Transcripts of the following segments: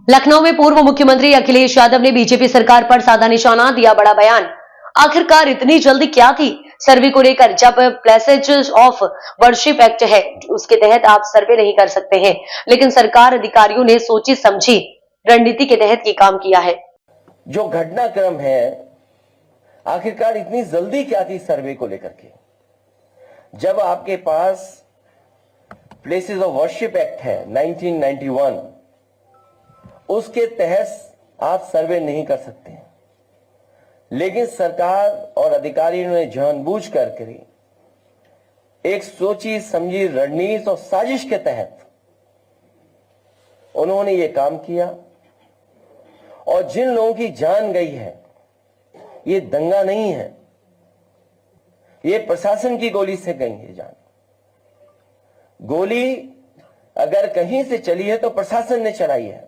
लखनऊ में पूर्व मुख्यमंत्री अखिलेश यादव ने बीजेपी सरकार पर साधा निशाना, दिया बड़ा बयान। आखिरकार इतनी जल्दी क्या थी सर्वे को लेकर? जब प्लेसेज ऑफ वर्शिप एक्ट है उसके तहत आप सर्वे नहीं कर सकते हैं, लेकिन सरकार अधिकारियों ने सोची समझी रणनीति के तहत ये काम किया है। जो घटनाक्रम है, आखिरकार इतनी जल्दी क्या थी सर्वे को लेकर के? जब आपके पास प्लेसेज ऑफ वर्शिप एक्ट है 1991, उसके तहत आप सर्वे नहीं कर सकते हैं, लेकिन सरकार और अधिकारियों ने जानबूझ कर एक सोची समझी रणनीति और साजिश के तहत उन्होंने ये काम किया। और जिन लोगों की जान गई है, ये दंगा नहीं है, ये प्रशासन की गोली से गई है जान। गोली अगर कहीं से चली है तो प्रशासन ने चलाई है।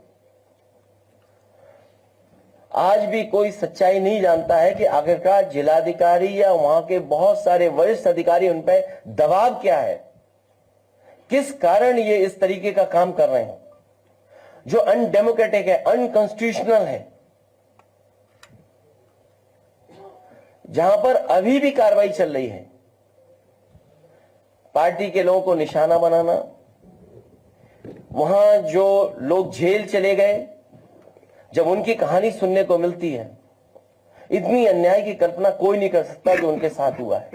आज भी कोई सच्चाई नहीं जानता है कि आखिरकार जिलाधिकारी या वहां के बहुत सारे वरिष्ठ अधिकारी उन पर दबाव क्या है, किस कारण ये इस तरीके का काम कर रहे हैं जो अनडेमोक्रेटिक है, अनकॉन्स्टिट्यूशनल है। जहां पर अभी भी कार्रवाई चल रही है, पार्टी के लोगों को निशाना बनाना, वहां जो लोग जेल चले गए, जब उनकी कहानी सुनने को मिलती है, इतनी अन्याय की कल्पना कोई नहीं कर सकता जो उनके साथ हुआ है।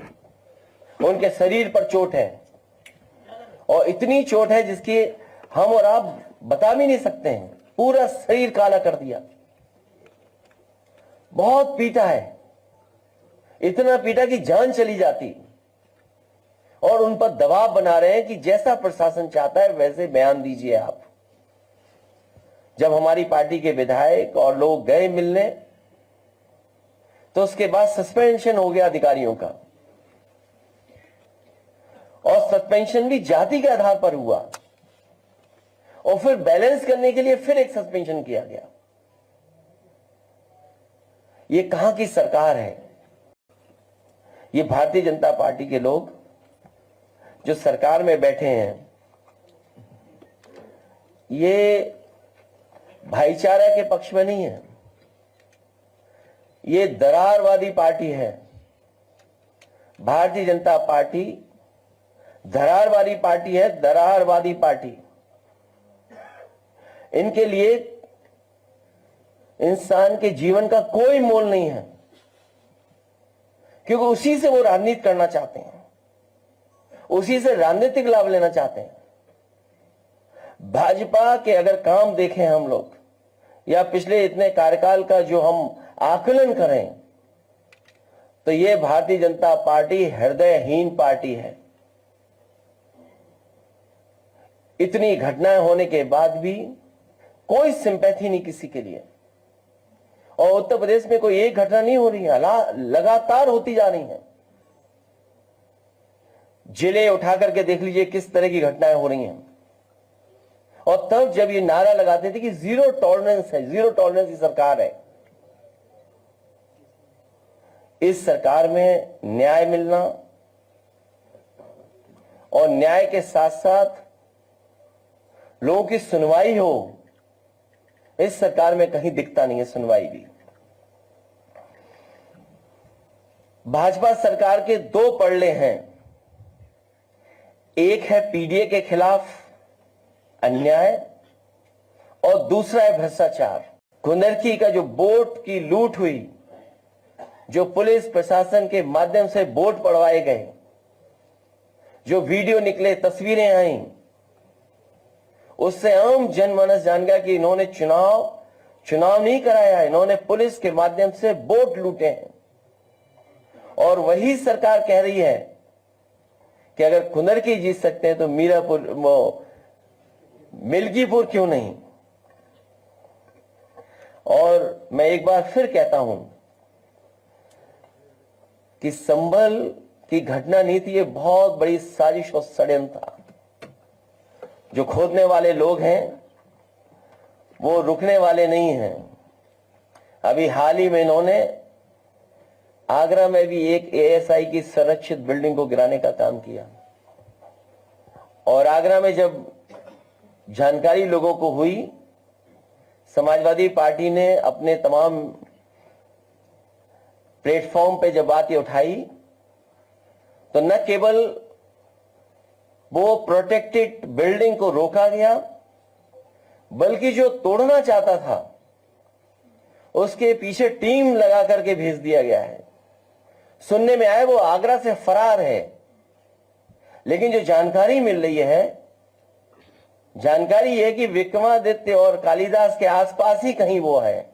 उनके शरीर पर चोट है, और इतनी चोट है जिसकी हम और आप बता भी नहीं सकते हैं। पूरा शरीर काला कर दिया, बहुत पीटा है, इतना पीटा कि जान चली जाती। और उन पर दबाव बना रहे हैं कि जैसा प्रशासन चाहता है वैसे बयान दीजिए आप। जब हमारी पार्टी के विधायक और लोग गए मिलने, तो उसके बाद सस्पेंशन हो गया अधिकारियों का, और सस्पेंशन भी जाति के आधार पर हुआ, और फिर बैलेंस करने के लिए फिर एक सस्पेंशन किया गया। ये कहां की सरकार है? ये भारतीय जनता पार्टी के लोग जो सरकार में बैठे हैं, ये भाईचारा के पक्ष में नहीं है, ये दरारवादी पार्टी है। भारतीय जनता पार्टी दरारवादी पार्टी है, दरारवादी पार्टी। इनके लिए इंसान के जीवन का कोई मोल नहीं है, क्योंकि उसी से वो राजनीति करना चाहते हैं, उसी से राजनीतिक लाभ लेना चाहते हैं। भाजपा के अगर काम देखें हम लोग, या पिछले इतने कार्यकाल का जो हम आकलन करें, तो ये भारतीय जनता पार्टी हृदयहीन पार्टी है। इतनी घटनाएं होने के बाद भी कोई सिंपैथी नहीं किसी के लिए। और उत्तर प्रदेश में कोई एक घटना नहीं हो रही है, लगातार होती जा रही है। जिले उठा करके देख लीजिए किस तरह की घटनाएं हो रही हैं। और तब जब ये नारा लगाते थे कि जीरो टॉलरेंस है, जीरो टॉलरेंस की सरकार है, इस सरकार में न्याय मिलना और न्याय के साथ साथ लोगों की सुनवाई हो, इस सरकार में कहीं दिखता नहीं है सुनवाई भी। भाजपा सरकार के दो पड़ले हैं, एक है पीडीए के खिलाफ अन्याय और दूसरा है भ्रष्टाचार। कुंदरकी का जो वोट की लूट हुई, जो पुलिस प्रशासन के माध्यम से वोट पड़वाए गए, जो वीडियो निकले, तस्वीरें आई, उससे आम जनमानस जान गया कि इन्होंने चुनाव नहीं कराया, इन्होंने पुलिस के माध्यम से वोट लूटे हैं। और वही सरकार कह रही है कि अगर कुंदरकी जीत सकते हैं तो मीरापुर, मिल्कीपुर क्यों नहीं। और मैं एक बार फिर कहता हूं कि संभल की घटना नहीं थी, ये बहुत बड़ी साजिश और षड्यंत्र था। जो खोदने वाले लोग हैं वो रुकने वाले नहीं हैं। अभी हाल ही में इन्होंने आगरा में भी एक एएसआई की संरक्षित बिल्डिंग को गिराने का काम किया। और आगरा में जब जानकारी लोगों को हुई, समाजवादी पार्टी ने अपने तमाम प्लेटफॉर्म पे जब बात ये उठाई तो न केवल वो प्रोटेक्टेड बिल्डिंग को रोका गया, बल्कि जो तोड़ना चाहता था उसके पीछे टीम लगा करके भेज दिया गया है। सुनने में आया वो आगरा से फरार है, लेकिन जो जानकारी मिल रही है, जानकारी है कि विक्रमादित्य और कालिदास के आसपास ही कहीं वो है।